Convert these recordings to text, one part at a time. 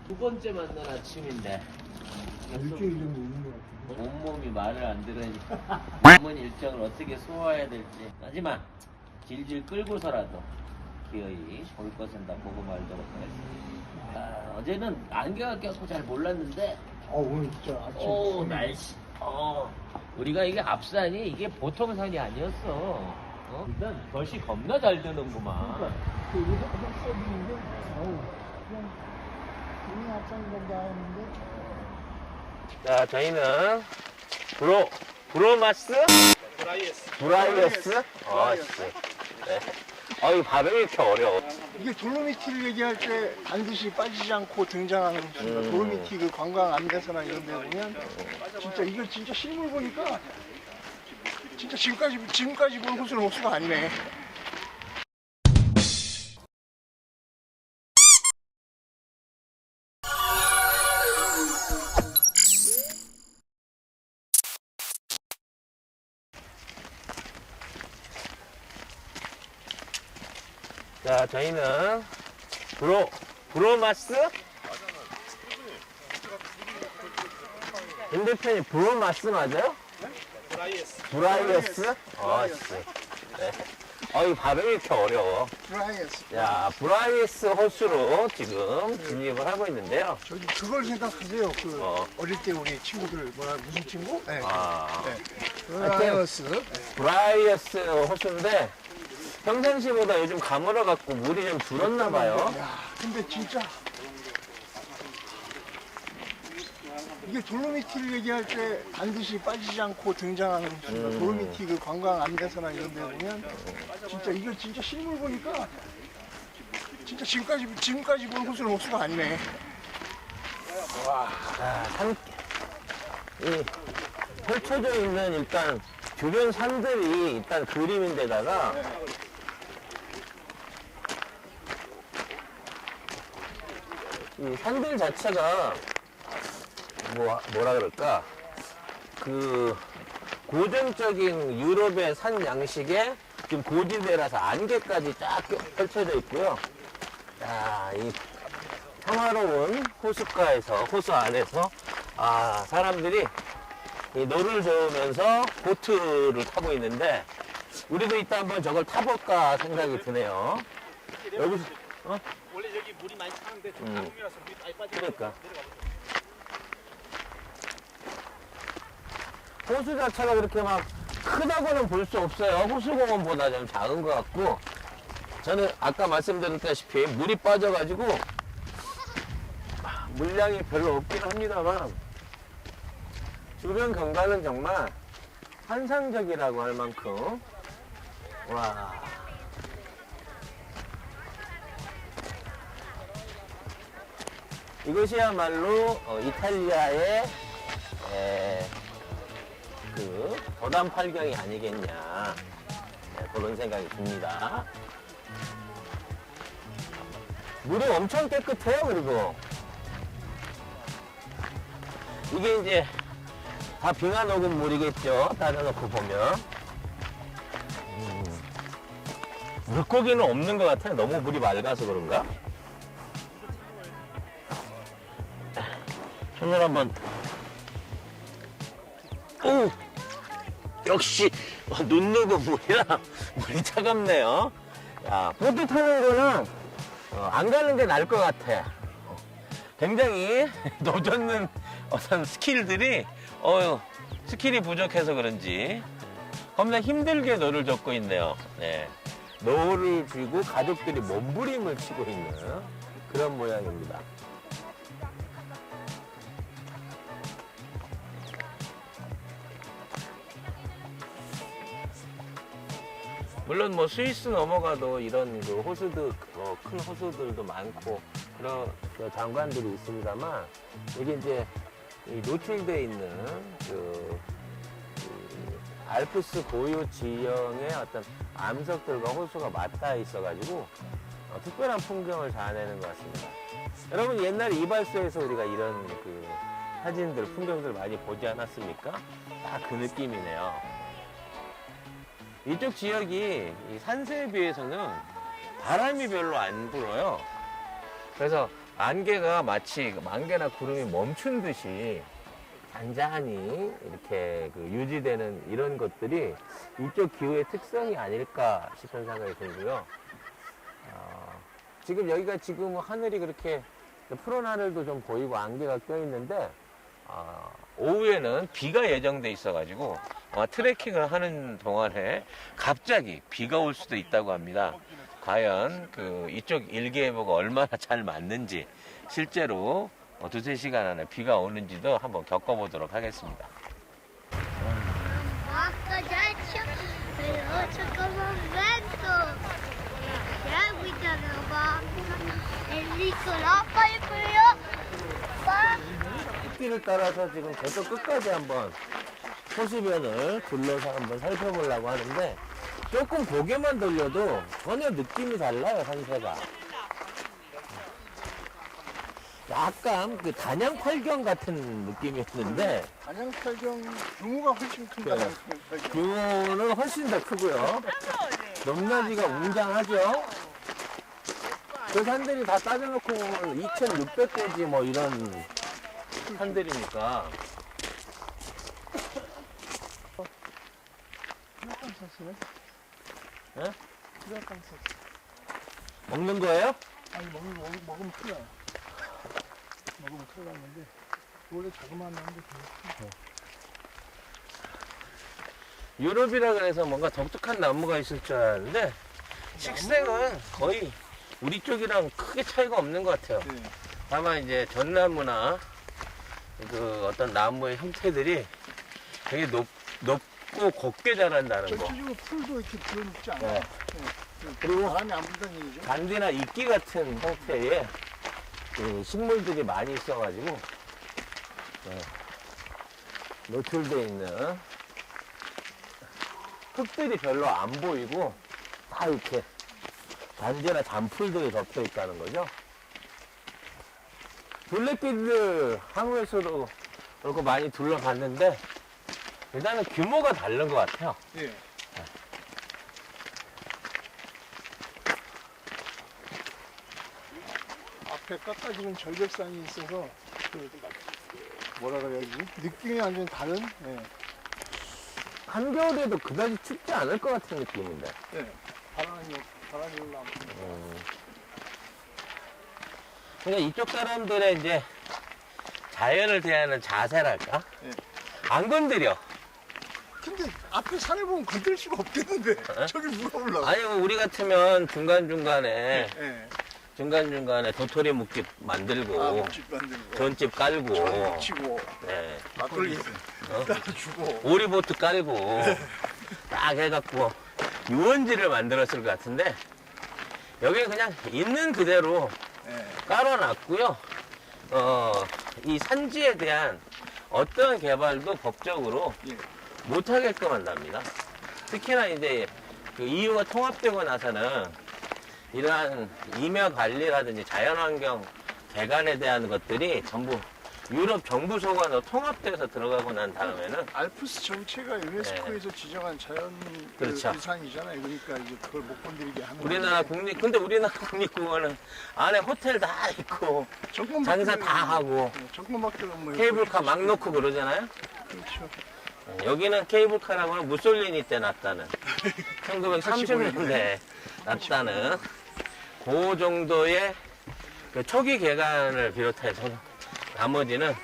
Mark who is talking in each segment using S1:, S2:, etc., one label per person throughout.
S1: 두 번째 만난 아침인데
S2: 일주일 정도 있는 것 같은데.
S1: 온몸이 말을 안 들으니까 남은 일정을 어떻게 소화해야 될지. 하지만 질질 끌고서라도 기어이 볼 것은 다 보고 말도록 하겠습니다. 어제는 안개가 껴서 잘 몰랐는데
S2: 오늘 진짜 아침.
S1: 날씨 우리가 이게 앞산이 이게 보통 산이 아니었어. 일단 볕이 겁나 잘 드는구만.
S2: 그러니까 그 여기서 한번 써주는데 그냥 그냥 앞장 건가 했는데.
S1: 자, 저희는 브로마스? 브라이어스? 네. 이 발음이 이렇게 어려워.
S2: 이게 돌로미티를 얘기할 때 반드시 빠지지 않고 등장하는 곳입니다. 돌로미티 그 관광 안내서나 이런 데 보면 진짜 이걸 진짜 실물 보니까 진짜 지금까지 본 호수는 호수가 아니네.
S1: 자, 저희는 브로마스? 핸드폰이 브로마스 맞아요? 브라이어스? 네. 이 발음이 이렇게 어려워.
S2: 브라이어스.
S1: 자, 브라이어스 호수로 지금 진입을 하고 있는데요.
S2: 저기 그걸 생각하세요. 어릴 때 우리 친구들 무슨 친구? 네. 브라이어스.
S1: 브라이어스 호수인데 평상시보다 요즘 가물어갖고 물이 좀 줄었나 봐요.
S2: 야, 근데 진짜 이게 돌로미티를 얘기할 때 반드시 빠지지 않고 등장하는 곳입니다. 돌로미티 그 관광 안내서나 이런 데 보면 진짜 이걸 진짜 실물 보니까 진짜 지금까지 본 호수는 호수가 아니네.
S1: 이 펼쳐져 있는 일단 주변 산들이 일단 그림인데다가 이 산들 자체가 뭐라 그럴까 그 고전적인 유럽의 산 양식의 지금 고지대라서 안개까지 쫙 펼쳐져 있고요. 야, 이 평화로운 호숫가에서 호수 안에서 사람들이 이 노를 저으면서 보트를 타고 있는데 우리도 이따 한번 저걸 타볼까 생각이 드네요. 여기서
S3: 원래 여기 물이 많이 차는데 좀 가뭄이라서 물이 많이 빠지고
S1: 그러니까 호수 자체가 그렇게 막 크다고는 볼 수 없어요. 호수공원보다 좀 작은 것 같고 저는 아까 말씀드렸다시피 물이 빠져가지고 물량이 별로 없긴 합니다만 주변 경관은 정말 환상적이라고 할 만큼 와 이것이야말로 이탈리아의 그 도담팔경이 아니겠냐 그런 생각이 듭니다. 물이 엄청 깨끗해요. 그리고 이게 이제 다 빙하 녹은 물이겠죠. 따라놓고 보면 물고기는 없는 것 같아요. 너무 물이 맑아서 그런가? 손을 한번 역시 눈 녹은 물이라 물이 차갑네요. 야, 보트 타는 거는 안 가는 게 나을 것 같아. 굉장히 노젓는 어떤 스킬들이 스킬이 부족해서 그런지 겁나 힘들게 노를 젓고 있네요. 네. 노를 쥐고 가족들이 몸부림을 치고 있는 그런 모양입니다. 물론 뭐 스위스 넘어가도 이런 그 호수들, 큰 호수들도 많고 그런 장관들이 있습니다만 여기 이제 이 노출되어 있는 그 알프스 고유 지형의 어떤 암석들과 호수가 맞닿아 있어가지고 특별한 풍경을 자아내는 것 같습니다. 여러분 옛날 이발소에서 우리가 이런 그 사진들, 풍경들 많이 보지 않았습니까? 딱 그 느낌이네요. 이쪽 지역이 이 산세에 비해서는 바람이 별로 안 불어요. 그래서 안개가 마치 안개나 구름이 멈춘 듯이 잔잔히 이렇게 그 유지되는 이런 것들이 이쪽 기후의 특성이 아닐까 싶은 생각이 들고요. 지금 여기가 지금 하늘이 그렇게 푸른 하늘도 좀 보이고 안개가 껴있는데 오후에는 비가 예정돼 있어가지고 트레킹을 하는 동안에 갑자기 비가 올 수도 있다고 합니다. 과연 그 이쪽 일기예보가 얼마나 잘 맞는지 실제로 두세 시간 안에 비가 오는지도 한번 겪어보도록 하겠습니다.
S4: Marca gente, veloce come un vento. Seguitano la barca, Enrico poi
S1: 숲길을 따라서 지금 저쪽 끝까지 한번 호수변을 둘러서 한번 살펴보려고 하는데 조금 고개만 돌려도 전혀 느낌이 달라요, 산세가. 약간 그 단양팔경 같은 느낌이었는데
S2: 단양팔경 규모가 훨씬 큰
S1: 그래.
S2: 단양팔경.
S1: 규모는 훨씬 더 크고요. 높낮이가 웅장하죠. 그 산들이 다 따져놓고 보면 2,600대지 뭐 이런 산들이니까.
S2: 수락강 샀어요?
S1: 예?
S2: 수락강 샀어.
S1: 먹는 거예요?
S2: 아니 먹으면 큰일 나요. 먹으면 큰일 났는데 원래 자그마한 나는데
S1: 유럽이라 그래서 뭔가 독특한 나무가 있을 줄 알았는데 식생은 거의 우리 쪽이랑 크게 차이가 없는 것 같아요.
S2: 네.
S1: 다만 이제 전나무나 그 어떤 나무의 형태들이 되게 높고 곱게 자란다는 거.
S2: 전체적으로 풀도 이렇게 비어있지 않아요.
S1: 네.
S2: 네.
S1: 그리고
S2: 바람이 안 불다는 얘기죠.
S1: 잔디나 이끼 같은 형태의 그 식물들이 많이 있어가지고 네. 노출되어 있는 흙들이 별로 안 보이고 다 이렇게 잔디나 잔풀들이 덮여 있다는 거죠. 둘레길을 항우에서도 그렇고 많이 둘러봤는데 일단은 규모가 다른 것 같아요.
S2: 예. 앞에 깎아지는 절벽산이 있어서 그 뭐라 그래야지 느낌이 완전 다른. 예.
S1: 한겨울에도 그다지 춥지 않을 것 같은 느낌인데.
S2: 예. 바람이 올라오고.
S1: 그러니까 이쪽 사람들의 이제 자연을 대하는 자세랄까?
S2: 예.
S1: 안 건드려.
S2: 근데 앞에 산을 보면 건들 수가 없겠는데
S1: 어?
S2: 저기 누가 올라가?
S1: 아니 뭐 우리 같으면 중간중간에
S2: 예.
S1: 중간중간에 도토리 묵집 만들고
S2: 묵집 만들고
S1: 전집 깔고
S2: 전 치고
S1: 네.
S2: 막걸리
S1: 어?
S2: 따라 주고.
S1: 오리보트 깔고 딱 해갖고 유원지를 만들었을 것 같은데 여기 그냥 있는 그대로
S2: 예.
S1: 깔아놨고요. 이 산지에 대한 어떤 개발도 법적으로
S2: 예.
S1: 못하게끔 한답니다. 특히나 이제 그 EU가 통합되고 나서는 이러한 임야 관리라든지 자연환경 개간에 대한 것들이 전부 유럽 정부 소관으로 통합돼서 들어가고 난 다음에는
S2: 알프스 전체가 유네스코에서 지정한 자연
S1: 그렇죠.
S2: 유산이잖아요. 그러니까 이제 그걸 못 건드리게 하는.
S1: 우리나라 근데 우리나라 국립공원은 안에 호텔 다 있고 장사 다 하고
S2: 정권밖에 뭐
S1: 케이블카 막 놓고 그러잖아요.
S2: 그렇죠.
S1: 여기는 케이블카라고 하면 무솔리니 때 났다는 1930년대에 났다는 그 정도의 그 초기 개간을 비롯해서 나머지는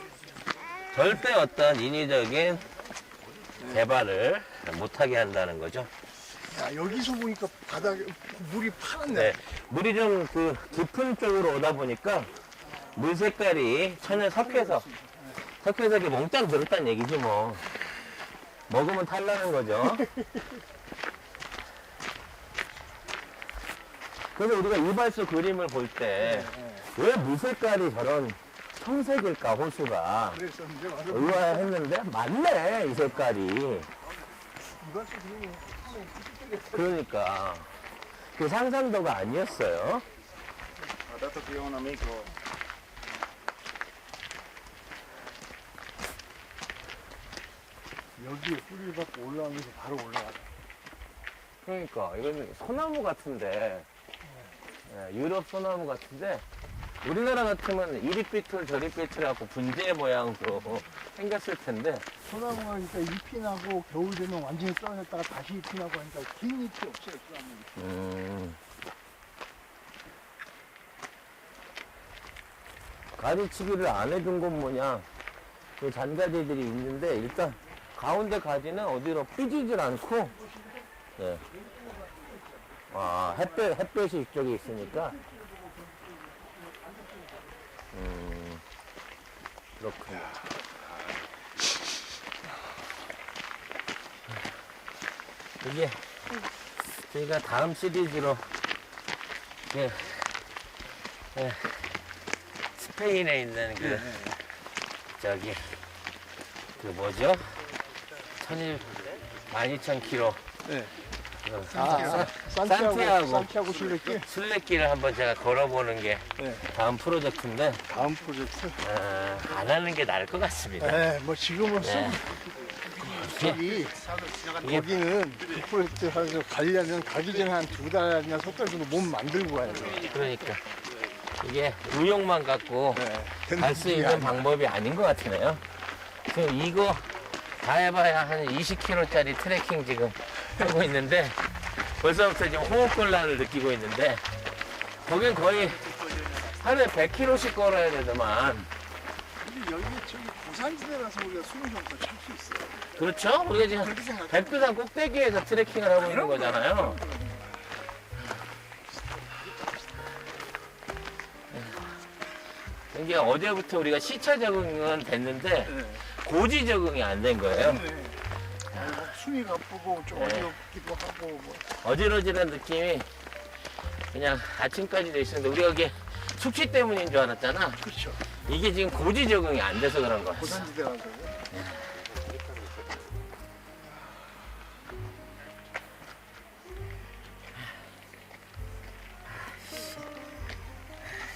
S1: 절대 어떤 인위적인 개발을 못하게 한다는 거죠.
S2: 야, 여기서 보니까 바닥에 물이 파랗네.
S1: 네, 물이 좀 그 깊은 쪽으로 오다 보니까 물 색깔이 천연 석회석 석회석이 몽땅 들었다는 얘기지 뭐. 먹으면 탈나는 거죠. 그래서 우리가 이발소 그림을 볼 때 왜 물색깔이 저런 청색일까 호수가
S2: 그랬었는데 맞아.
S1: 의아했는데 맞네 이 색깔이.
S2: 이발소 그림이
S1: 그러니까 그 상상도가 아니었어요.
S3: Dato che ho un amico
S2: 여기에 뿌리를 받고 올라오면서 바로 올라가다.
S1: 그러니까 이건 소나무 같은데 예, 유럽 소나무 같은데 우리나라 같으면 이리삐뚤 저리삐뚤 하고 분재 모양으로 생겼을 텐데
S2: 소나무가 그러니까 잎이 나고 겨울 되면 완전히 떨어졌다가 다시 잎이 나고 하니까 긴 잎이 없어요. 소나무.
S1: 가지치기를 안 해준 건 뭐냐, 그 잔가지들이 있는데 일단 가운데 가지는 어디로 삐지질 않고, 네. 햇볕이 이쪽에 있으니까 그렇군요. 이게 저희가 다음 시리즈로 스페인에 있는 저기 뭐죠? 12,000km
S2: 네.
S1: 산티아고
S2: 산티아고 순례길.
S1: 순례길을 한번 제가 걸어보는 게
S2: 네.
S1: 다음 프로젝트인데
S2: 다음 프로젝트.
S1: 안 하는 게 나을 것 같습니다.
S2: 네, 뭐 지금은
S1: 네.
S2: 저기 거기는 그 프로젝트 하면서 가려면 가기 전에 한 2달이나 3달 정도 몸 만들고 가야 돼요.
S1: 그러니까 이게 의욕만 갖고
S2: 네.
S1: 갈 수 있는 방법이 아닌 것 같으네요. 지금 이거 다 해봐야 한 20km짜리 트레킹 지금 하고 있는데 벌써부터 지금 호흡곤란을 느끼고 있는데 거긴 거의 하루에 100km씩 걸어야 되더만.
S2: 근데 여기 저기 고산지대라서 우리가 숨을 좀 더 찰 수 있어요.
S1: 그렇죠? 우리가 지금
S2: 그렇게 생각해요.
S1: 백두산 꼭대기에서 트레킹을 하고 있는 거잖아요. 이게 어제부터 우리가 시차 적응은 됐는데
S2: 네.
S1: 고지 적응이 안 된 거예요.
S2: 네. 숨이 가쁘고 좀
S1: 네.
S2: 어지럽기도 하고 뭐.
S1: 어지러지는 느낌이 그냥 아침까지 돼 있었는데 우리가 이게 숙취 때문인 줄 알았잖아.
S2: 그렇죠.
S1: 이게 지금 고지 적응이 안 돼서 그런 거야.
S2: 고산지대라서.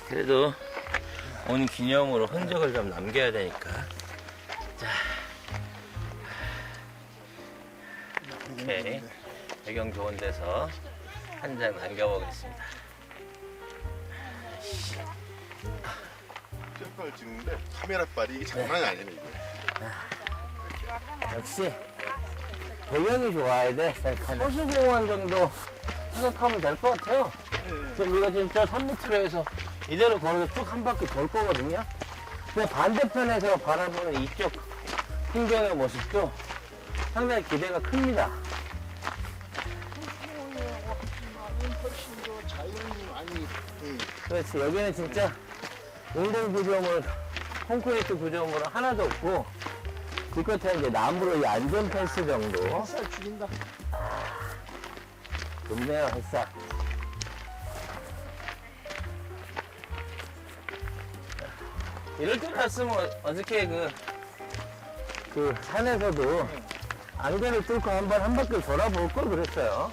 S1: 그래도 오늘 기념으로 흔적을 좀 남겨야 되니까. 자, 오케이. 배경 좋은 데서 한 장 남겨보겠습니다.
S5: 셀카를 찍는데 카메라 빨이 이게 장난이 아니네 이게.
S1: 역시 배경이 좋아야 돼. 셀카는. 호수공원 정도 생각하면 될 것 같아요. 지금 우리가 지금 저 3m에서 이대로 걸어서 쭉 한 바퀴 돌 거거든요. 근데 반대편에서 바라보는 이쪽 풍경의 모습도 상당히 기대가 큽니다.
S2: 훨씬 더 자연이 많이.
S1: 그렇지. 여기는 진짜 운동 구조물, 콘크리트 구조물은 하나도 없고, 그 끝에 이제 나무로 이 안전 펜스 정도.
S2: 햇살 죽인다.
S1: 좋네요, 햇살. 이럴 줄 알았으면 어저께 그 산에서도 안개를 뚫고 한 바퀴 돌아볼 걸 그랬어요.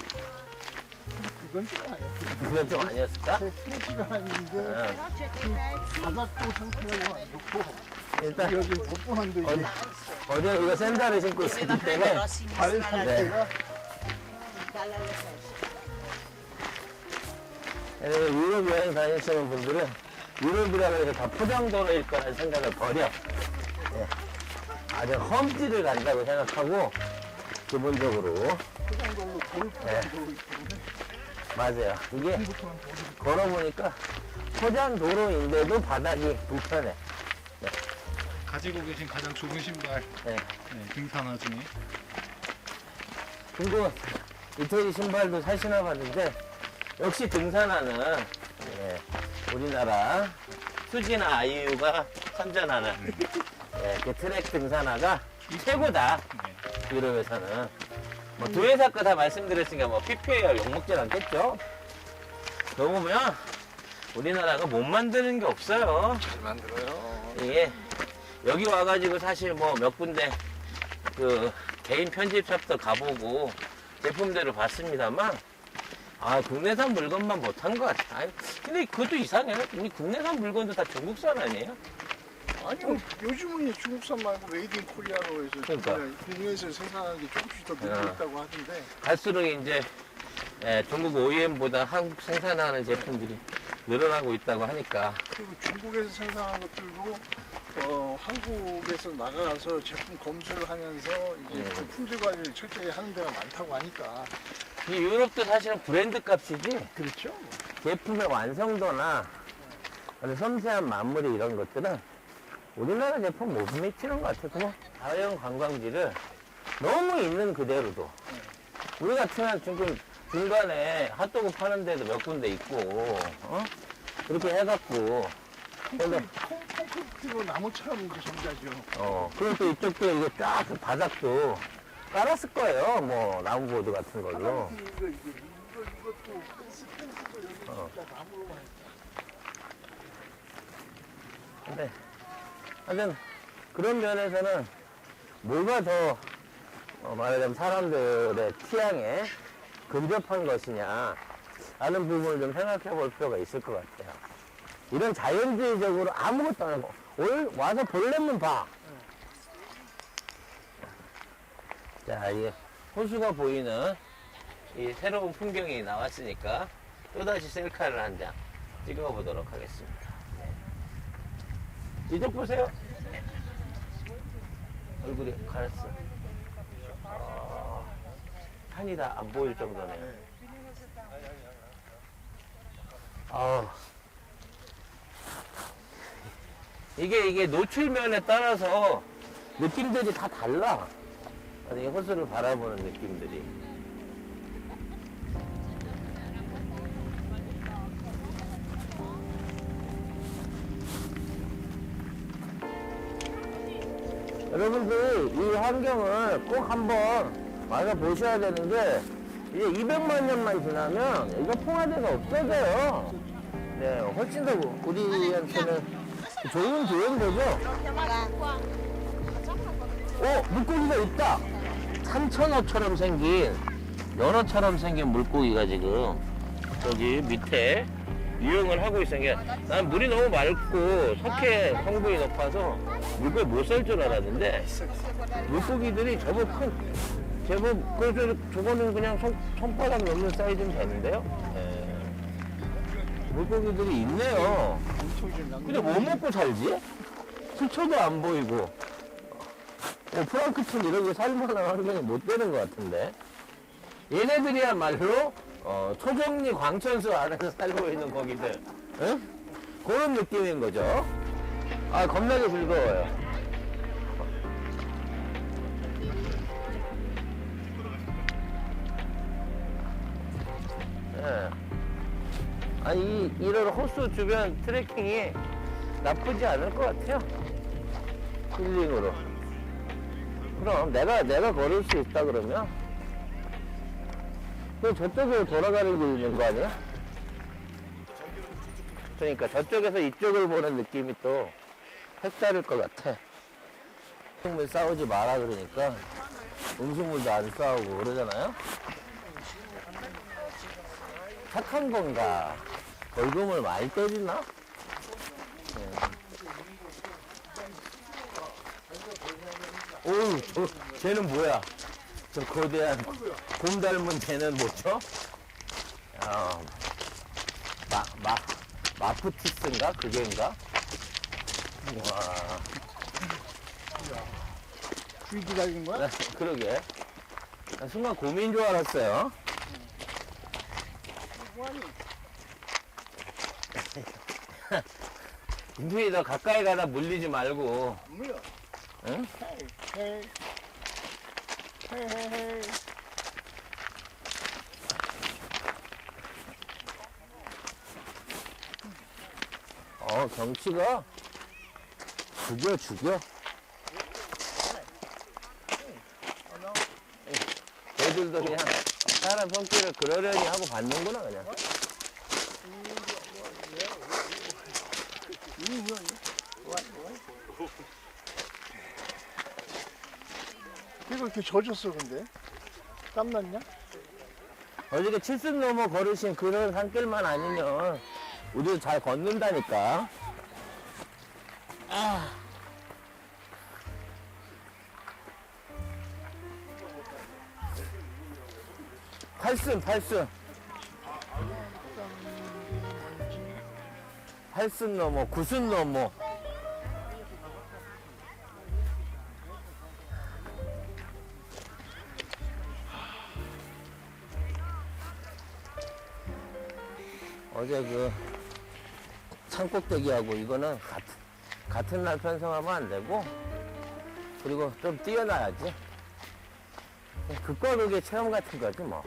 S2: 그건 좀 아니에요.
S1: 그건 좀 아니었을까?
S2: 제 스트레치가 아닌데 바닥도 상태가 안 좋고
S1: 일단
S2: 여기 복부한데
S1: 어제 이거 샌들을 신고 있었기 때문에
S2: 발 상태가
S1: 유럽 여행 다니시는 분들은 유럽이라고 해서 다 포장도로일 거라는 생각을 버려. 예. 아주 험지를 간다고 생각하고 기본적으로.
S2: 포장돌로 돌
S1: 네.
S2: 들어오기 때문에
S1: 맞아요. 이게 걸어보니까 포장도로인데도 바닥이 불편해.
S3: 가지고 계신 가장 좋은 신발
S1: 네.
S3: 등산화 중에
S1: 그리고 이태리 신발도 살 신어봤는데 역시 등산화는 우리나라 수지나 아이유가 선전하는 그 트랙 등산화가 최고다. 유럽에서는 뭐 두 회사 거 다 말씀드렸으니까 뭐 PPL 욕먹진 않겠죠. 그러고 보면 우리나라가 못 만드는 게 없어요.
S2: 잘 만들어요.
S1: 예. 여기 와가지고 사실 뭐 몇 군데 그 개인 편집샵도 가보고 제품들을 봤습니다만 국내산 물건만 못한 것 같아. 아니, 근데 그것도 이상해요. 우리 국내산 물건도 다 중국산 아니에요?
S2: 아니요, 요즘은 중국산 말고 메이드 인 코리아로 해서
S1: 그러니까.
S2: 국내에서 생산하는 게 조금씩 더 늘고 있다고 하던데
S1: 갈수록 이제 중국 OEM보다 한국 생산하는 제품들이 늘어나고 있다고 하니까.
S2: 그리고 중국에서 생산한 것들도 한국에서 나가서 제품 검수를 하면서 이제 그 품질 관리를 철저히 하는 데가 많다고 하니까.
S1: 이 유럽도 사실은 브랜드 값이지
S2: 그렇죠.
S1: 제품의 완성도나 아주 섬세한 마무리 이런 것들은 우리나라 제품 못 미치는 것 같아요. 그냥 자연 관광지를 너무 있는 그대로도 우리 같으면 지금 중간에 핫도그 파는 데도 몇 군데 있고 그렇게 해갖고
S2: 콘크리트로 나무처럼 이제 정자죠.
S1: 그리고 또 이쪽도 이거 쫙그 바닥도 깔았을 거예요. 뭐 나무보드 같은 걸로.
S2: 이것도 펜스도 여기 진짜 나무로만 했다.
S1: 근데 하여튼 그런 면에서는 뭐가 더 말하자면 사람들의 취향에 근접한 것이냐 하는 부분을 좀 생각해 볼 필요가 있을 것 같아요. 이런 자연주의적으로 아무것도 안 하고 오늘 와서 볼래면 봐. 자, 이 호수가 보이는 이 새로운 풍경이 나왔으니까 또다시 셀카를 한 장 찍어보도록 하겠습니다. 이쪽 보세요. 얼굴이 가렸어. 산이 다 안 보일 정도네요. 이게 노출면에 따라서 느낌들이 다 달라. 이 호수를 바라보는 느낌들이. 여러분들 이 환경을 꼭 한번 와서 보셔야 되는 게 이제 200만 년만 지나면 이거 풍화대가 없어져요. 네, 훨씬 더 우리한테는 좋은 기회인 거죠. 물고기가 있다. 산천어처럼 생긴 연어처럼 생긴 물고기가 지금 저기 밑에 유영을 하고 있는 게 난 물이 너무 맑고 석회 성분이 높아서 물고기 못 살 줄 알았는데 물고기들이 제법 그래서 저거는 그냥 손바닥 넘는 사이즈면 되는데요. 물고기들이 있네요. 근데 뭐 먹고 살지? 수초도 안 보이고 플랑크톤 이런 게 살만한 환경이 못 되는 것 같은데 얘네들이야말로 초정리 광천수 안에서 살고 있는 거기들 응? 그런 느낌인 거죠. 겁나게 즐거워요. 이런 호수 주변 트레킹이 나쁘지 않을 것 같아요. 힐링으로. 그럼 내가 걸을 수 있다 그러면 그 저쪽으로 돌아가는 게 있는 거 아니야? 그러니까 저쪽에서 이쪽을 보는 느낌이 또 색다를 것 같아. 음식물 싸우지 마라 그러니까 음식물도 안 싸우고 그러잖아요. 착한 건가? 벌금을 많이 때리나? 오우, 쟤는 뭐야? 저 거대한 곰 닮은 쟤는 뭐죠? 마프티스인가? 그게인가? 와.
S2: 귀 달린 거야?
S1: 그러게. 나 순간 곰인 줄 알았어요. 인두이 너 가까이 가다 물리지 말고.
S2: 물려.
S1: 응?
S2: 헤이.
S1: 경치가 죽여. 애들도 그냥 사람 손길을 그러려니 하고 받는구나, 그냥.
S2: 이거 이렇게 젖었어, 근데? 땀났냐?
S1: 어저께 70 넘어 걸으신 그런 산길만 아니면 우리도 잘 걷는다니까. 팔순. 8순 넘어, 9순 넘어. 어제 그 산꼭대기하고 이거는 같은 날 편성하면 안 되고, 그리고 좀 뛰어나야지. 극과 극의 체험 같은 거지 뭐.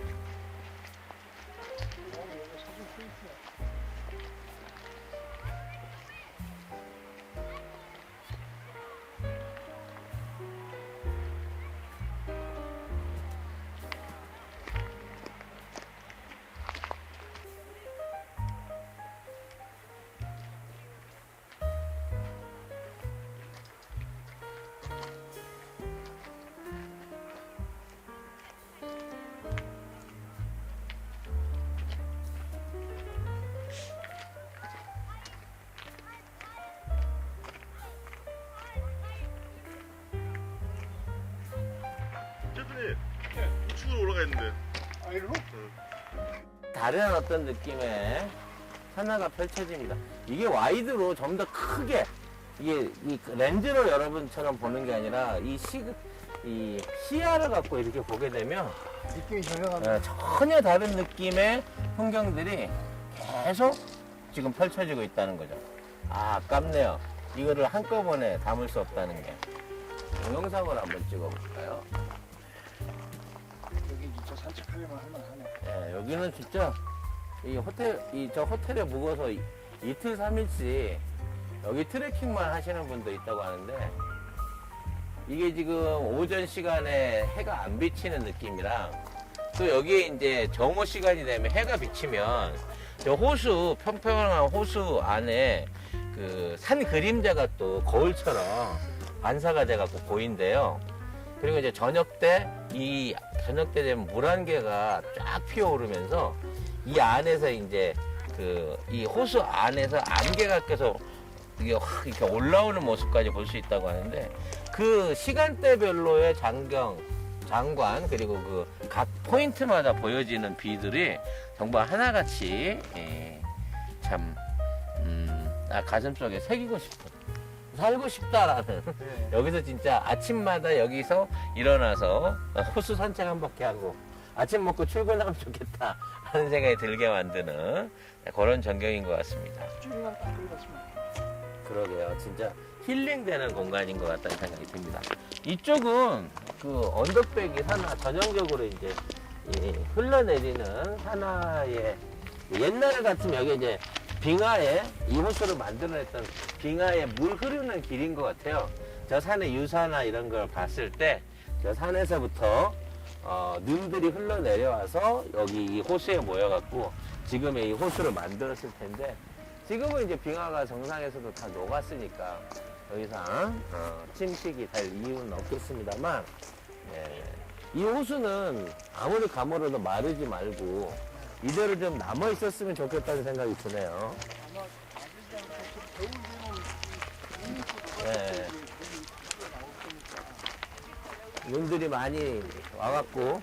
S5: 셰프님, 우측으로 올라가 있는데.
S2: 아, 이리로?
S1: 다른 어떤 느낌의 하나가 펼쳐집니다. 이게 와이드로 좀 더 크게, 이게 이 렌즈로 여러분처럼 보는 게 아니라 이 시야를 갖고 이렇게 보게 되면
S2: 느낌이 전혀 안
S1: 전혀 다른 느낌의 풍경들이 계속 지금 펼쳐지고 있다는 거죠. 아, 아깝네요. 이거를 한꺼번에 담을 수 없다는 게. 동영상을 한번 찍어볼까요?
S2: 여기 진짜 산책하려면 할만하네.
S1: 예, 여기는 진짜 저 호텔에 묵어서 이틀 3일씩 여기 트레킹만 하시는 분도 있다고 하는데, 이게 지금 오전 시간에 해가 안 비치는 느낌이랑, 또 여기에 이제 정오 시간이 되면 해가 비치면 저 호수, 평평한 호수 안에 그 산 그림자가 또 거울처럼 반사가 돼갖고 보인대요. 그리고 이제 저녁 때 되면 물안개가 쫙 피어오르면서 이 안에서 이제 이 호수 안에서 안개가 껴서 이게 확 이렇게 올라오는 모습까지 볼 수 있다고 하는데, 그 시간대별로의 장관, 그리고 그 각 포인트마다 보여지는 비들이 정말 하나같이, 참, 가슴속에 새기고 싶은, 살고 싶다라는, 여기서 진짜 아침마다 여기서 일어나서 호수 산책 한 바퀴 하고 아침 먹고 출근하면 좋겠다 하는 생각이 들게 만드는 그런 전경인 것 같습니다.
S2: 쭈링한 딱 긁었습니다.
S1: 그러게요. 진짜 힐링되는 공간인 것 같다는 생각이 듭니다. 이쪽은 그 언덕배기 산하, 전형적으로 이제 흘러내리는 산하의, 옛날 같으면 여기 이제 빙하에, 이 호수를 만들어냈던 빙하에 물 흐르는 길인 것 같아요. 저 산의 유사나 이런 걸 봤을 때 저 산에서부터 눈들이 흘러내려와서 여기 이 호수에 모여갖고 지금의 이 호수를 만들었을 텐데, 지금은 이제 빙하가 정상에서도 다 녹았으니까 더 이상 침식이 될 이유는 없겠습니다만, 이 호수는 아무리 가물어도 마르지 말고 이대로 좀 남아 있었으면 좋겠다는 생각이 드네요. 네. 눈들이 많이 와갖고,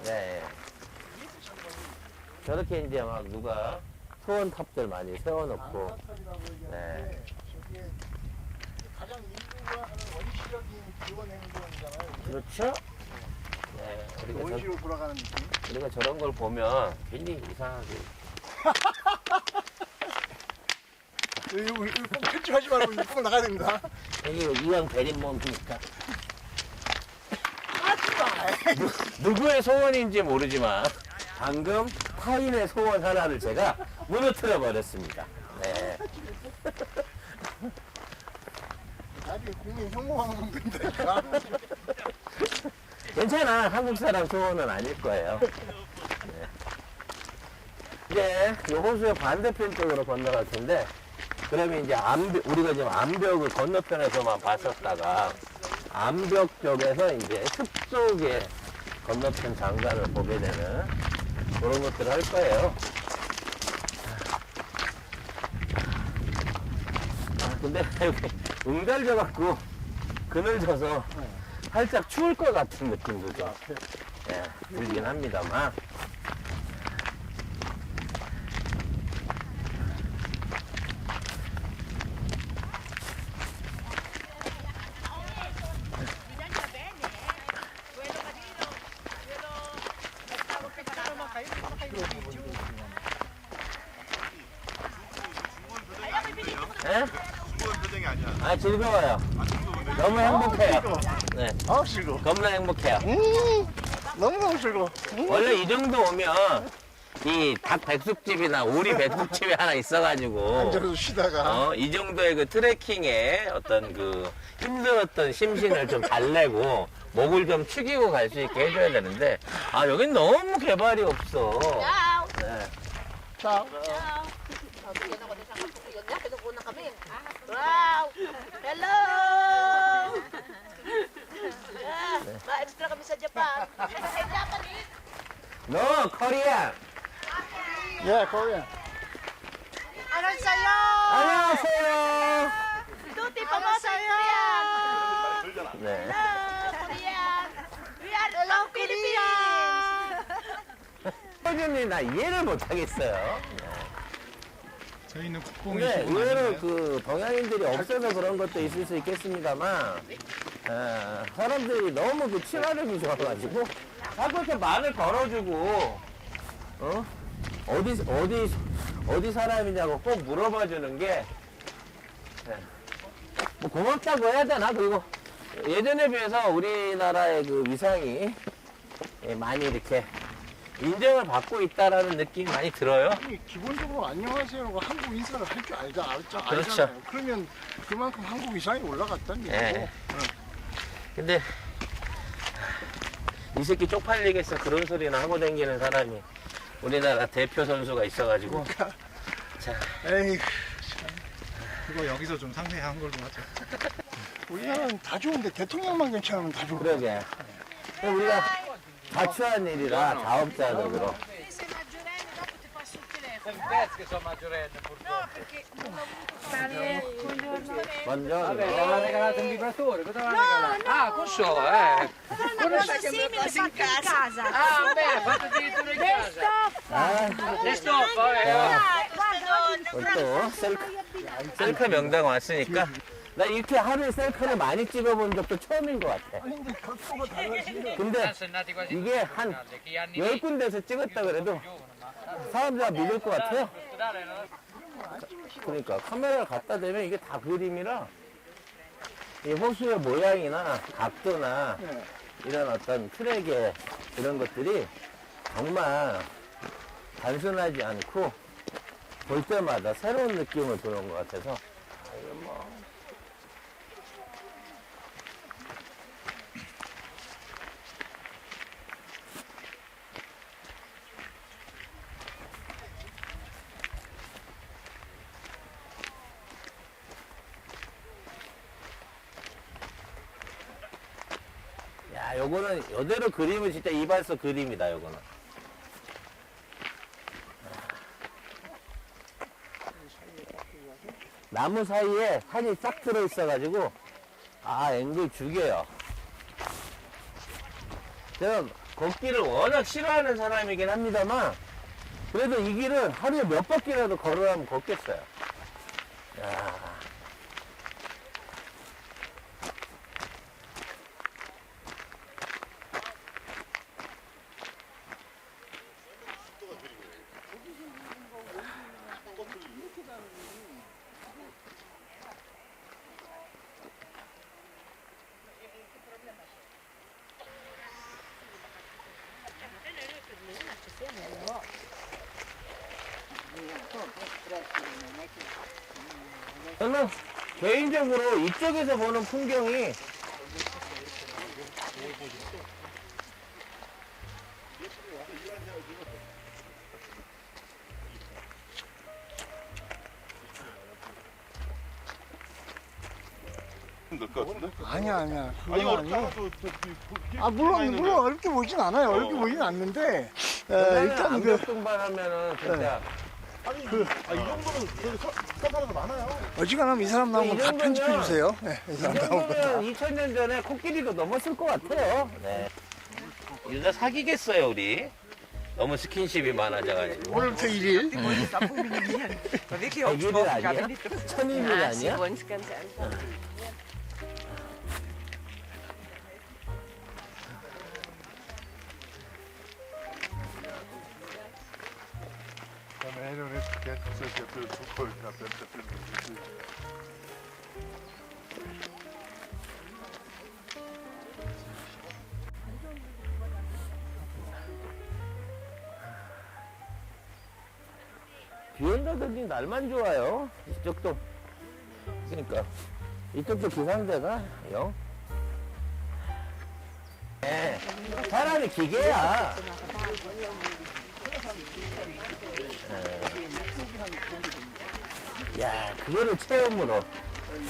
S1: 네. 저렇게 이제 막 누가 소원탑들 많이 세워놓고, 네.
S2: 저게 가장 인류가 하는 원시적인 기원 행동이잖아요.
S1: 그렇죠? 네.
S2: 원시로 돌아가는 느낌.
S1: 우리가 저런 걸 보면 괜히 이상하게.
S2: 이거 꼭 편집하지 말고 이거 꼭 나가야 됩니다.
S1: 여기 이왕 베린 몸이니까.
S2: 하지 마.
S1: 누구의 소원인지 모르지만 방금 타인의 소원 하나를 제가 무너뜨려 버렸습니다. 네.
S2: 나중에 국민 혐오방송된다니까.
S1: 괜찮아. 한국 사람 소원은 아닐 거예요. 네. 이제 이 호수의 반대편 쪽으로 건너갈 텐데, 그러면 이제 우리가 지금 암벽을 건너편에서만 봤었다가 암벽 쪽에서 이제 숲속의 건너편 장관을 보게 되는 그런 것들을 할 거예요. 근데 여기 응달져갖고 그늘져서 살짝 추울 것 같은 느낌도 좀 들긴 합니다만, 즐거워요. 너무 행복해요. 네,
S2: 아 즐거워.
S1: 겁나 행복해요.
S2: 너무너무 즐거워.
S1: 원래 이 정도 오면 이 닭 백숙집이나 오리 백숙집이 하나 있어가지고
S2: 앉아서 쉬다가.
S1: 이 정도의 그 트레킹에 어떤 그 힘들었던 심신을 좀 달래고 목을 좀 축이고 갈 수 있게 해줘야 되는데 아 여긴 너무 개발이 없어. 네.
S2: 자,
S6: Wow! Hello! Ma-extra kami sa Japan. Japanese?
S1: 너 코리아.
S2: 예, 거기야.
S6: Ano sa'yo?
S1: 안녕하세요.
S6: Tuti pa mo sa'yo?
S1: 네.
S6: Hello, Korean. We are from Philippines.
S1: 표준이 나 이해를 못하겠어요.
S3: 저희는 국뽕이
S1: 근데 의외로 그 동양인들이 없어서 그런 것도 있을 수 있겠습니다만 사람들이 너무 그 친화력이 좋아가지고 자꾸 이렇게 말을 걸어주고 어디 사람이냐고 꼭 물어봐 주는 게 뭐 고맙다고 해야 되나. 그리고 예전에 비해서 우리나라의 그 위상이 많이 이렇게 인정을 받고 있다라는 느낌이 많이 들어요.
S2: 아니, 기본적으로 안녕하세요가 한국 인사를 할 줄 알잖아요.
S1: 그렇죠.
S2: 그러면 그만큼 한국 위상이 올라갔다는 얘기고.
S1: 예. 근데 이 새끼 쪽팔리겠어 그런 소리나 하고 다니는 사람이 우리나라 대표 선수가 있어가지고 자
S2: 에이,
S3: 그거 여기서 좀 상세한 걸로 하죠.
S2: 우리나라는 다 좋은데 대통령만 괜찮으면 다 좋고.
S1: 그러게 우리가 자초한 일이라 자업자득으로 먼저
S7: regalato un vibratore, cosa l'ha regalato? Ah, console,
S6: Cosa simile fatta in casa.
S7: Ah, beh, fatto addirittura in casa.
S1: 아,
S7: Desktop, vabbè.
S1: 또 셀카 명당 왔으니까 나 이렇게 하루에 셀카를 많이 찍어본 적도 처음인 것 같아.
S2: 근데 각도가 달라지니까.
S1: 근데
S7: Sono nati quasi
S1: 이게 한
S7: che anni
S1: 10군데에서 찍었다 그래도 사람들 다 믿을 것 같아요. 그러니까 카메라를 갖다 대면 이게 다 그림이라 이 호수의 모양이나 각도나 이런 어떤 트랙의 이런 것들이 정말 단순하지 않고 볼 때마다 새로운 느낌을 주는 것 같아서 이거 뭐 야, 요거는 이대로 그림은 진짜 이발소 그림이다, 요거는. 나무 사이에 산이 싹 들어 있어가지고, 아, 앵글 죽여요. 제가 걷기를 워낙 싫어하는 사람이긴 합니다만, 그래도 이 길은 하루에 몇 바퀴라도 걸어가면 걷겠어요. 야. 저는 개인적으로 이쪽에서 보는 풍경이
S5: 될것 같은데?
S2: 아니야.
S5: 아니
S2: 그건 아니야.
S5: 어렵다고
S2: 아, 물론 어렵게 보진 않아요. 어렵게 보진 않는데, 일단 그,
S1: 암벽 등반하면은 진짜
S5: 아니 이 정도는 저기 스타파라도 많아요.
S2: 어지간하면 이 사람 나오면
S1: 이
S2: 다
S1: 정도면-
S2: 편집해주세요. 네, 이
S1: 이
S2: 사람 나오면 다.
S1: 정도면 2000년 전에 코끼리도 넘었을 것 같아요. 네. 이러다 사귀겠어요, 우리. 너무 스킨십이 많아져가지고.
S2: 오늘부터 1일.
S1: 100일 아니야? 1000일 아니야?
S5: Também não é porque você tem super
S1: 비 온다더니 날만 좋아요. 이쪽도. 그러니까 이쪽도 기상대가 영. 네, 사람이 기계야. 야, 그거를 체험으로.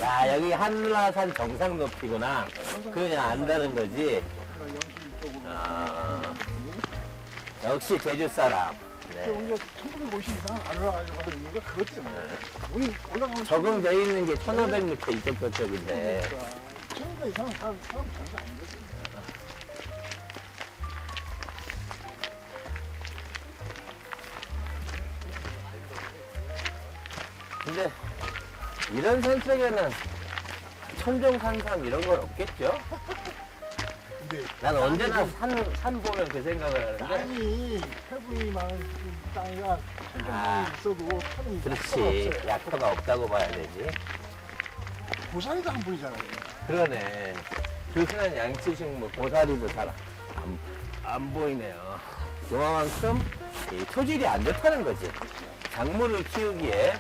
S1: 야, 여기 한라산 정상 높이구나. 그냥 안다는 거지. 아, 역시 제주 사람. 네.
S2: 우리가 1950 이상 안 올라가려고 하는 이유가 그것 때문에. 우리 올라가면
S1: 적응돼 있는 게 1500m 이쪽 저쪽인데.
S2: 1000m 이상 사람 장사 안 되지.
S1: 근데 이런 산속에는 천정산삼 이런 건 없겠죠?
S2: 근데
S1: 난 언제나 산 보면 그 생각을 하는데.
S2: 땅이 해분이 많은 땅이가
S1: 아,
S2: 천정이 있어도 산이
S1: 그렇지. 약효가 없다고 봐야 되지.
S2: 고사리도 안 보이잖아요.
S1: 그러네. 그 흔한 양치식물 고사리도 잘 안 보이네요. 그만큼 이 토질이 안 좋다는 거지. 작물을 키우기에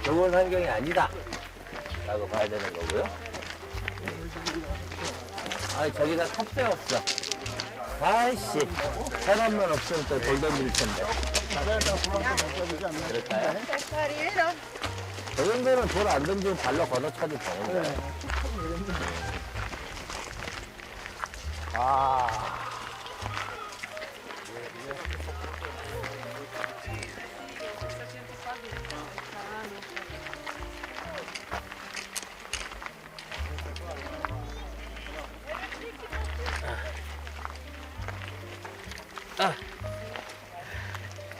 S1: 좋은 환경이 아니다 라고 봐야 되는 거고요. 아이, 저기다 탑재 없어. 아이씨, 사람만 없으면 또 돌 던질 텐데.
S2: 나라에다 보람도 먹어야 되지 않나?
S1: 그럴까요?
S6: Carino.
S1: 저 정도는 돌 안 던지고 발로 걷어차도 되는데. 아.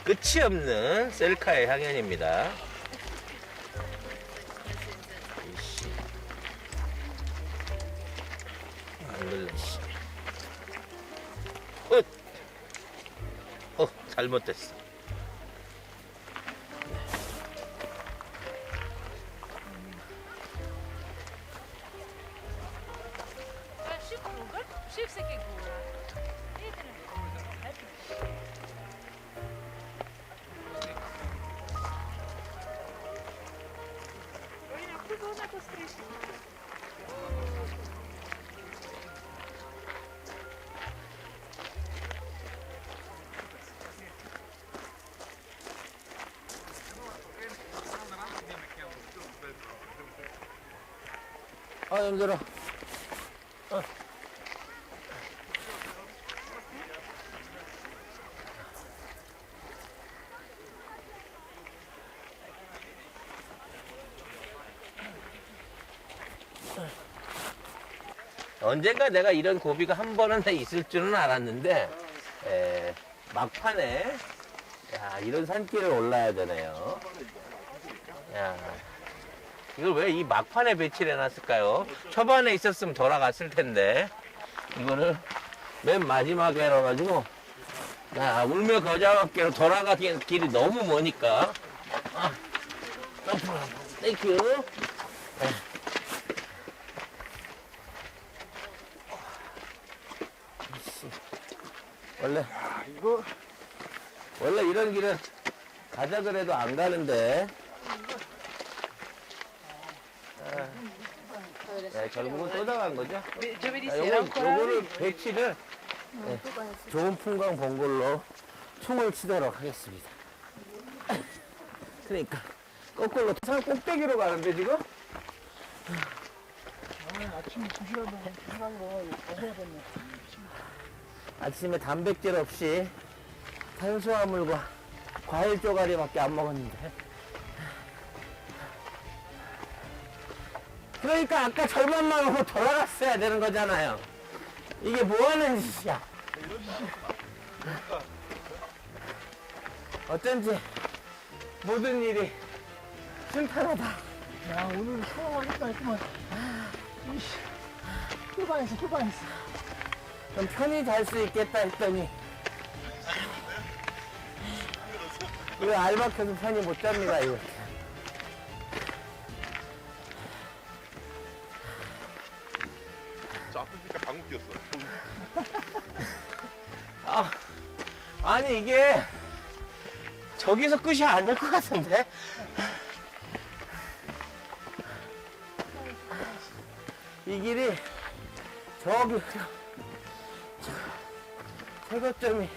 S1: 끝이 없는 셀카의 향연입니다. 이씨. 안 눌러, 씨. 잘못됐어. 아, 힘들어. 언젠가 내가 이런 고비가 한 번은 있을 줄은 알았는데, 막판에, 야, 이런 산길을 올라야 되네요. 야, 이걸 왜 이 막판에 배치를 해놨을까요? 초반에 있었으면 돌아갔을 텐데, 이거를 맨 마지막에 해놔가지고, 야, 울며 겨자먹기로 돌아가기엔 길이 너무 머니까. 땡큐. 원래 이런 길은 가자 그래도 안 가는데. 네, 결국은 또 나간 거죠. 요거를 배치를 좋은 풍광 본 걸로 총을 치도록 하겠습니다. 그러니까 거꾸로 산 꼭대기로 가는데 지금?
S2: 아침 2시간 동안 2시간으로 벗어야겠네.
S1: 아침에 단백질 없이 탄수화물과 과일 쪼가리밖에 안 먹었는데. 그러니까 아까 절반 마음으로 돌아갔어야 되는 거잖아요. 이게 뭐 하는 짓이야. 어쩐지 모든 일이 순탄하다.
S2: 야, 오늘 수영하겠다 했구만. 이씨, 휴방했어.
S1: 좀 편히 잘 수 있겠다 했더니 왜 알박혀서 편히 못 잡니다, 이거.
S5: 저 아프니까 방금 뛰었어.
S1: 아니 이게 저기서 끝이 안 될 것 같은데? 이 길이 저기 저것점이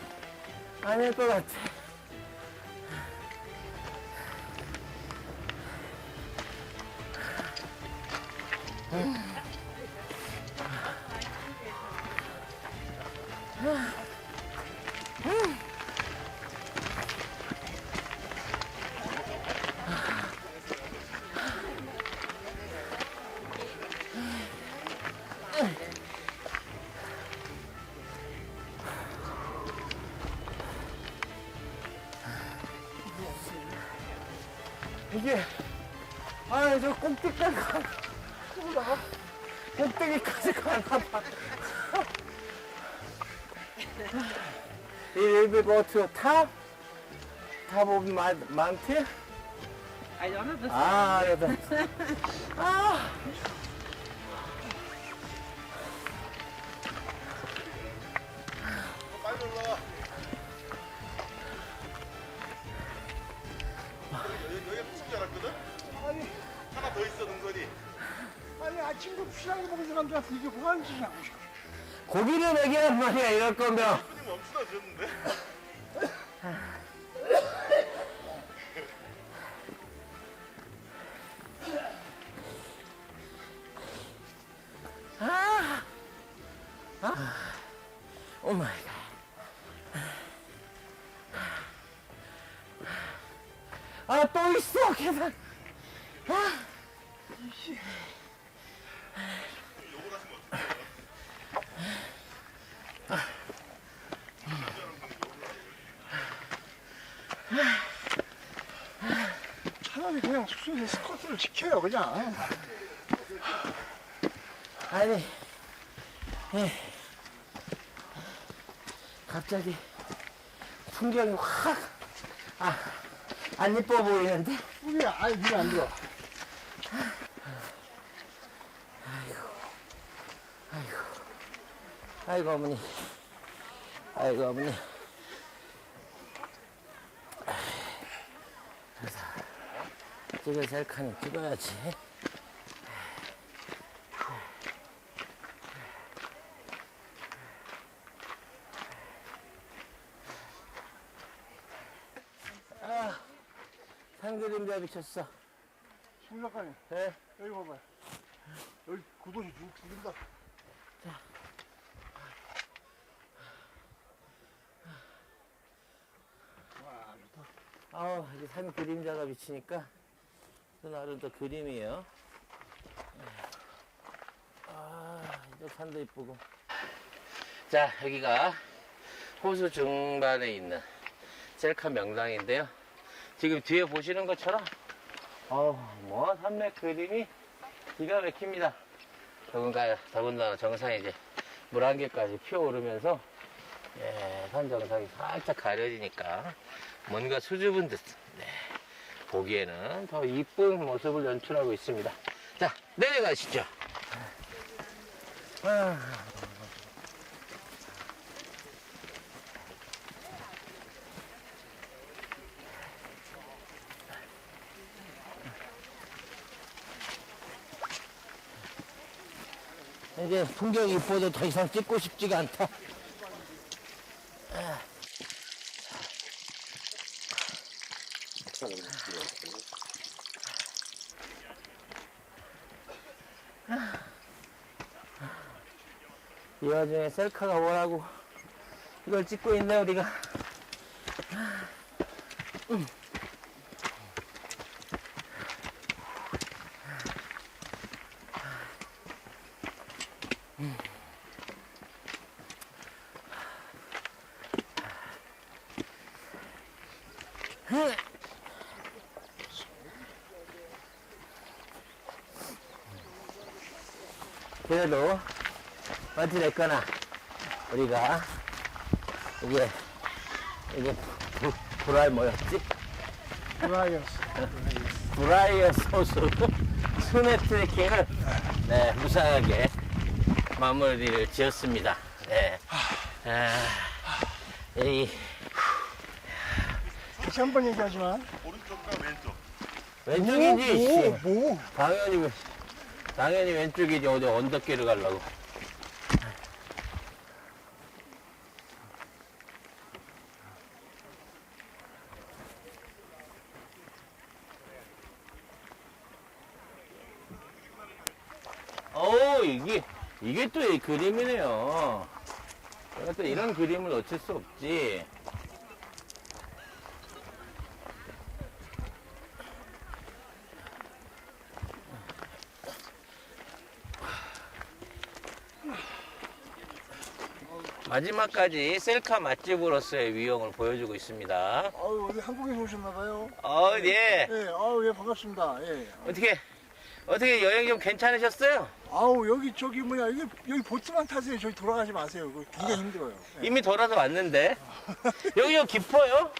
S1: 아닐 것 같아. 이게 저 꼭대기까지 가나 꼭대기까지 가나 봐. Will we go to top? Top of mountain?
S7: I don't know.
S1: 아, 여다. 아.
S5: 빨리 올라와. 여기가 붙인 줄 알았거든?
S2: 아니,
S5: 하나 더 있어, 능선이.
S2: 아니 아침도 부실하게 먹은 사람들한테 이게 뭐 하는 짓이냐고.
S1: 고기를 먹이란 말이야, 이럴 거면.
S5: 손이 멈추다 드렸는데?
S1: 오 마이 갓. 또 있어, 계단.
S2: 차라리 그냥 숙소에서 스쿼트를 지켜요 그냥.
S1: 아니, 갑자기 풍경이 확, 안 이뻐 보이는데?
S2: 우리 아예 눈에 안 들어.
S1: 아이고, 어머니. 아이고, 어머니. 찍을 셀카는 찍어야지. 산그림자 비쳤어.
S2: 송 작가님
S1: 네?
S2: 여기 봐봐요. 여기 고도시 죽인다.
S1: 이제 산 그림자가 비치니까 또 나름 또 그림이에요. 이제 산도 이쁘고. 자, 여기가 호수 중반에 있는 셀카 명당인데요. 지금 뒤에 보시는 것처럼, 산맥 그림이 기가 막힙니다. 더군다나 정상에 이제 물 한 개까지 피어오르면서, 산 정상이 살짝 가려지니까 뭔가 수줍은 듯, 보기에는 더 이쁜 모습을 연출하고 있습니다. 자, 내려가시죠. 이제 풍경이 이뻐도 더 이상 찍고 싶지가 않다. 이 와중에 셀카가 뭐라고 이걸 찍고 있네, 우리가. 그래도 어찌됐거나 우리가 이게 브라이 뭐였지? 브라이어 소스 스냅 트레킹을 무사하게 마무리를 지었습니다. 이
S2: 다시 한 번 얘기하지 마.
S5: 오른쪽과 왼쪽.
S1: 왼쪽이지, 씨.
S2: 뭐?
S1: 당연히 왼쪽이지. 어디 언덕길을 가려고. 이게 또 이 그림이네요. 내가 또 이런 그림을 놓칠 수 없지. 마지막까지 셀카 맛집으로서의 위용을 보여주고 있습니다.
S2: 아유, 어디 한국에서 오셨나봐요.
S1: 예.
S2: 예, 아유, 예, 반갑습니다. 예.
S1: 어떻게 여행 좀 괜찮으셨어요?
S2: 아우, 여기, 저기, 뭐야, 여기 보트만 타세요. 저기 돌아가지 마세요. 그거 굉장히 힘들어요. 예.
S1: 이미 돌아서 왔는데. 여기 깊어요?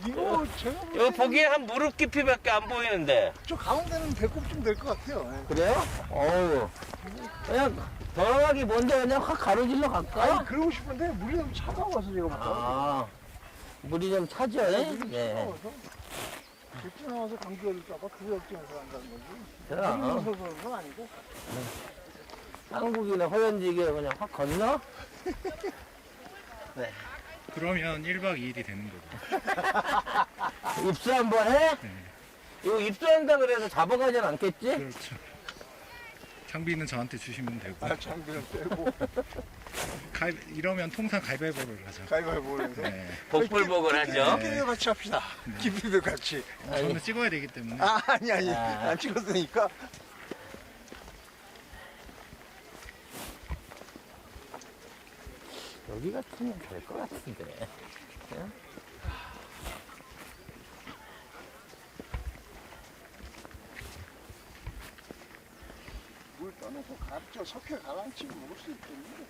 S2: 이거 제가 볼
S1: 여기
S2: 때
S1: 보기에 한 무릎 깊이밖에 안 보이는데.
S2: 저 가운데는 배꼽쯤 될 것 같아요. 예.
S1: 그래요? 어우. 그냥 돌아가기 먼저 그냥 확 가로질러 갈까?
S2: 아니, 그러고 싶은데 물이 너무 차가워서 제가 못 가요.
S1: 아, 물이 좀 차죠? 네.
S2: 차가워서. 백주 나와서 감기 걸릴까봐 그거 걱정해서 안 가는 거지.
S1: 그럼.
S2: 물이 있어서 그런 건 아니고.
S1: 한국이나 허연지게 그냥 확 건너?
S3: 그러면 1박 2일이 되는 거고.
S1: 입수 한번 해? 이거 입수한다 그래서 잡아가진 않겠지?
S3: 그렇죠. 장비는 저한테 주시면 되고.
S2: 아, 장비는 빼고.
S3: 이러면 통상 가위바위보를 하죠.
S2: 가위바위보를 해서.
S3: 네.
S1: 복불복을 하죠?
S2: 끼리도 같이 합시다. 끼리도 같이.
S3: 저는 찍어야 되기 때문에.
S2: 아, 아니.
S1: 아.
S2: 안 찍었으니까.
S1: 여기 같으면 될 것 같은데.
S2: 물 떠내서 저 석회 가라앉히고 먹을 수 있겠는데.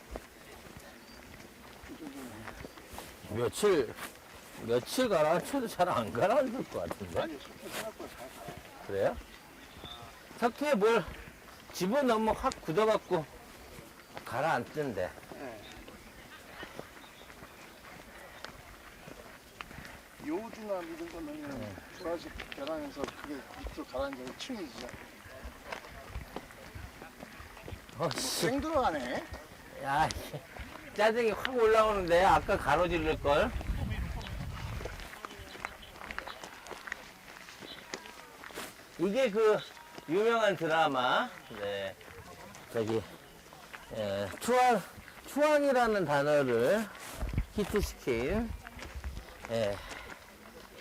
S1: 며칠 가라앉혀도 잘 안 가라앉을 것 같은데.
S2: 아니, 석회 생각보다 잘 가요.
S1: 그래요? 석회에 뭘 집어넣으면 확 굳어갖고 가라앉던데.
S2: 요우주나 이런 거 넣으면 보라색 계란에서 그게 밑으로 가라앉아서 층이지.
S1: 씨.
S2: 생 들어가네.
S1: 야, 짜증이 확 올라오는데 아까 가로질를 걸. 이게 그 유명한 드라마, 네, 저기 추앙이라는 단어를 히트시킨,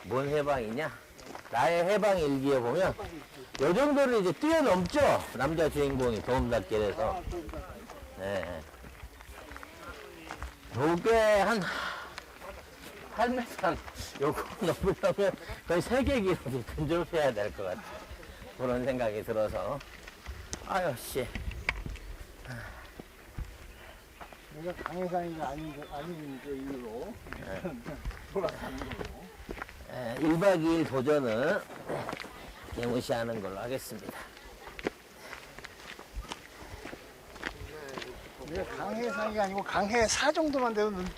S1: 뭔 해방이냐? 나의 해방 일기에 보면 요 정도를 이제 뛰어넘죠. 남자 주인공이 도움닫길에서. 네. 요게 한 8m, 요거 넘으려면 거의 세계 기록이 근접해야 될 것 같아. 그런 생각이 들어서. 아유, 씨.
S2: 내가 강해상이가 아닌 그 이유로 돌아가는 거고.
S1: 1박 2일 도전은 개무시하는 걸로 하겠습니다.
S2: 내가 강해상이가 아니고 강해사 정도만 되면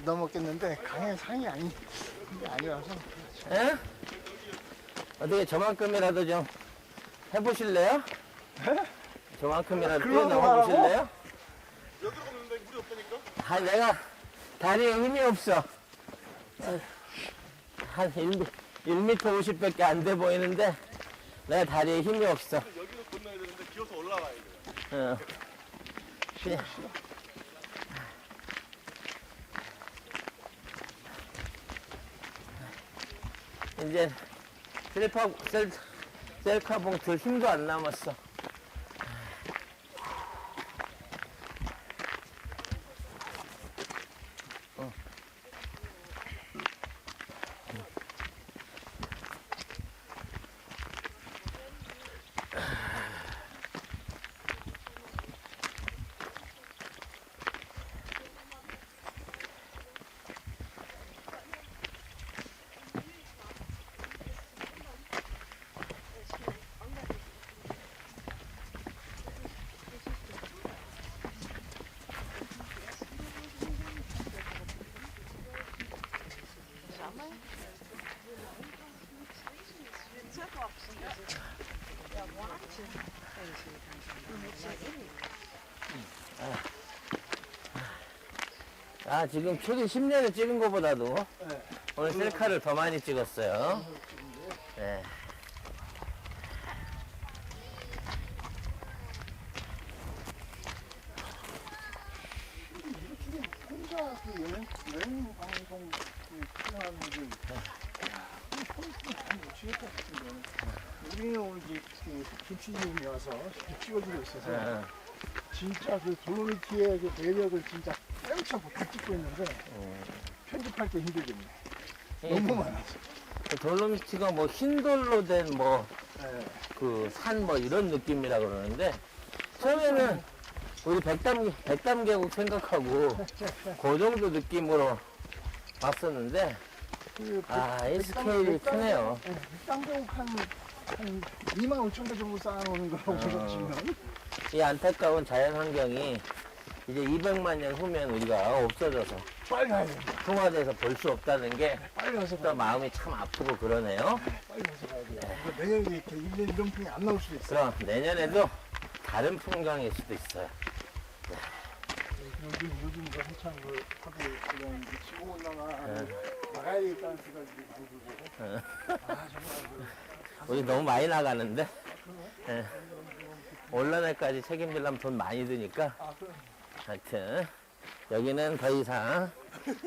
S2: 넘었겠는데 강해상이 아니라서.
S1: 에? 어떻게 저만큼이라도 좀 해보실래요? 저만큼이라도
S2: 그런 거
S1: 뛰어넘어 보실래요?
S5: 여기로 걷는데 물이 없다니까?
S1: 아, 내가 다리에 힘이 없어. 한 1m 50밖에 안 돼 보이는데 내가 다리에 힘이 없어.
S5: 여기로 건너야 되는데 기어서 올라가야 돼.
S1: 어. 그냥. 이제 셀카봉 들 힘도 안 남았어. 아, 지금 최근 10년에 찍은 것보다도
S2: 네.
S1: 오늘 셀카를 더 많이 찍었어요. 네.
S2: 혼자 그 여행 방송 그 출연하는 분들 못 치겠다 싶은데 우리는 오늘 그 김치님이 와서 찍어주고 있어서
S1: 네.
S2: 진짜 그 돌로미티의 그 매력을 진짜 뺑쳐서 다 찍고 있는데 편집할 때 힘들겠네. 너무 많아서.
S1: 그 돌로미티가 뭐 흰돌로 된 뭐
S2: 네.
S1: 그 산 뭐 이런 느낌이라 그러는데 처음에는 우리 백담 계곡 생각하고 그 정도 느낌으로 봤었는데
S2: 그
S1: 이 스케일이 크네요.
S2: 백당경 한 2만 5천 개 정도 쌓아놓는 거라고 생각하시면
S1: 이 안타까운 자연 환경이 이제 200만 년 후면 우리가 없어져서
S2: 빨리 가야 된다.
S1: 풍화돼서 볼 수 없다는 게
S2: 빨리 가서
S1: 또
S2: 가야 돼.
S1: 마음이 참 아프고 그러네요.
S2: 빨리 가서 가야 돼. 이거 내년에 이렇게 1년 이런 풍이 안 나올 수도 있어.
S1: 그럼 내년에도 다른 풍경일 수도 있어요.
S2: 요즘 이거 한참 그 하도 그냥 이제 치고 올라가 나가야 되겠다는 생각이 많이 들고. 아 정말
S1: 우리 너무 많이 나가는데 예. 올라날까지 책임지려면 돈 많이 드니까
S2: 그럼
S1: 하여튼 여기는 더 이상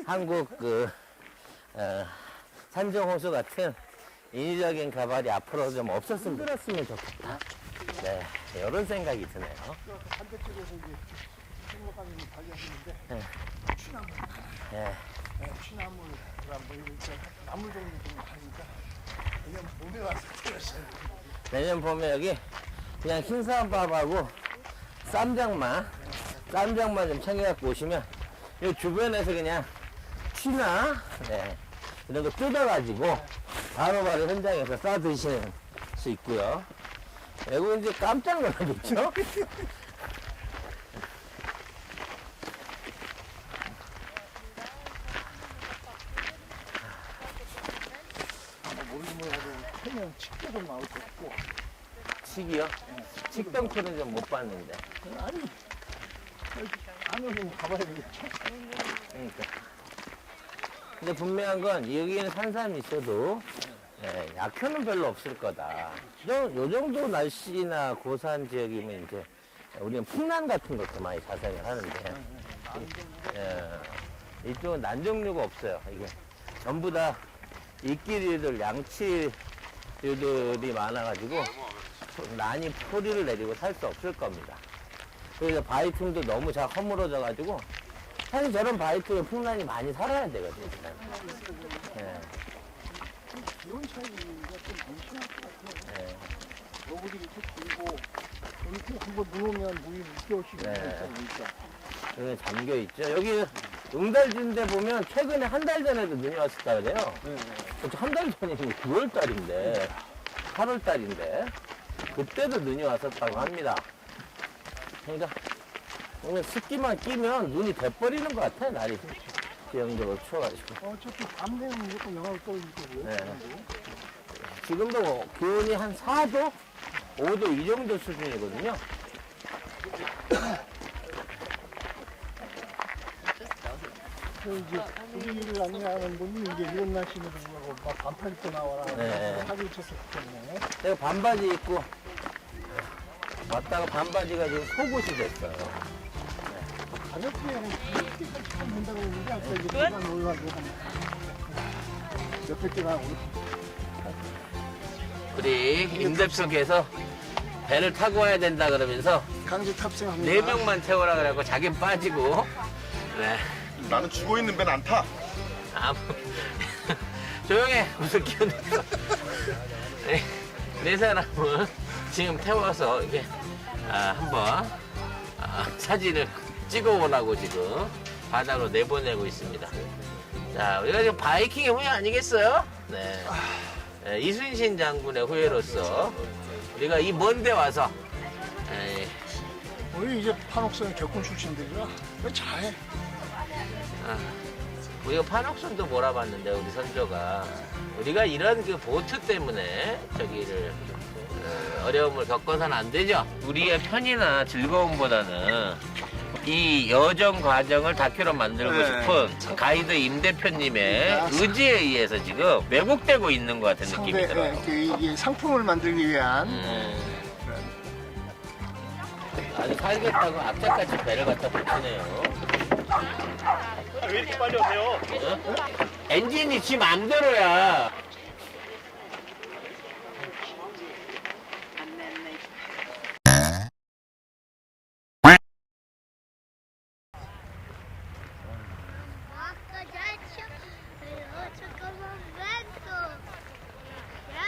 S1: 한국 그 산정호수 같은 인위적인 개발이 앞으로 좀 없었으면 좋겠다. 네, 이런 생각이 드네요.
S2: 반대쪽에서 이제 생각하는 발견했는데 취나물,
S1: 예.
S2: 취나물, 뭐 이렇게 나물 종류 좀 하니까 그냥 몸에 와서 들었어요.
S1: 내년 봄에 여기 그냥 흰쌀밥하고 쌈장만 좀 챙겨갖고 오시면 이 주변에서 그냥 취나 이런 거 뜯어가지고 바로바로 현장에서 싸 드실 수 있고요. 이거 이제 깜짝 놀라겠죠?
S2: 모르면 그냥 칙도 나올 것 같고.
S1: 칡이요? 칡덩크는 좀 못 봤는데.
S2: 아니, 안으로 가봐야 되겠죠.
S1: 그러니까. 근데 분명한 건 여기는 산삼이 있어도 약효는 별로 없을 거다. 요 정도 날씨나 고산 지역이면 이제 우리는 풍란 같은 것도 많이 자생을 하는데 이쪽은 난종류가 없어요. 이게 전부 다 이끼류들, 양치류들이 많아가지고 난이 포리를 내리고 살 수 없을 겁니다. 그래서 바위틈도 너무 잘 허물어져가지고 사실 저런 바위틈에 풍란이 많이 살아야 되거든요. 예.
S2: 기온 차이가 좀 많이 심할 것 같아요.
S1: 예.
S2: 너구리 이렇게 길고, 이렇게 한번 눈 오면 물이 6개월씩
S1: 네.
S2: 있으니까.
S1: 여기 잠겨 있죠. 여기 응달진데 보면 최근에 한 달 전에도 눈이 왔었다 그래요. 한 달 전이면 9월 달인데, 8월 달인데, 그때도 눈이 왔었다고 합니다. 그러니까 오늘 습기만 끼면 눈이 돼버리는 것 같아, 날이. 지형적으로 추워가지고.
S2: 어차피 밤 되면 무조건 영하로 떨어질 거고요.
S1: 네. 지금도 기온이 한 4도? 5도 이 정도 수준이거든요.
S2: 그 이제 우리를 안내하는 분이 이제 이런 날씨는 그러고 막 반팔 입고 나와라.
S1: 네.
S2: 하루 있었기 때문에.
S1: 내가 반바지 입고 왔다가 반바지가 지금 속옷이 됐어요.
S2: 가볍게 참 된다고 했는데 아까 이제 비가 놀라고 몇백 개가
S1: 우리 임 대표께서 배를 타고 와야 된다 그러면서
S2: 강제 탑승합니다.
S1: 4명만 태우라 그래갖고 자긴 빠지고. 네.
S5: 나는 죽어 있는 배는 안 타.
S1: 조용해. 무슨 기운 있어. 네 사람은 지금 태워서 이게 한번 사진을 찍어오라고 지금 바다로 내보내고 있습니다. 자, 우리가 지금 바이킹의 후예 아니겠어요? 네. 이순신 장군의 후예로서 우리가 이 먼 데 와서
S2: 우리 이제 판옥선 격군 출신들이라 왜 잘해?
S1: 우리가 판옥선도 몰아봤는데 우리 선조가 우리가 이런 그 보트 때문에 저기를 어려움을 겪어서는 안 되죠. 우리의 편이나 즐거움보다는 이 여정 과정을 다큐로 만들고 싶은 가이드 임 대표님의 의지에 의해서 지금 왜곡되고 있는 것 같은 느낌이 들어요.
S2: 이게 상품을 만들기 위한
S1: 아주 살겠다고 악착같이 배를 갖다 붙이네요.
S3: 왜 이렇게 빨리 오세요?
S1: 엔진이 지 맘대로야.
S4: Acca, giaccio, veloce come un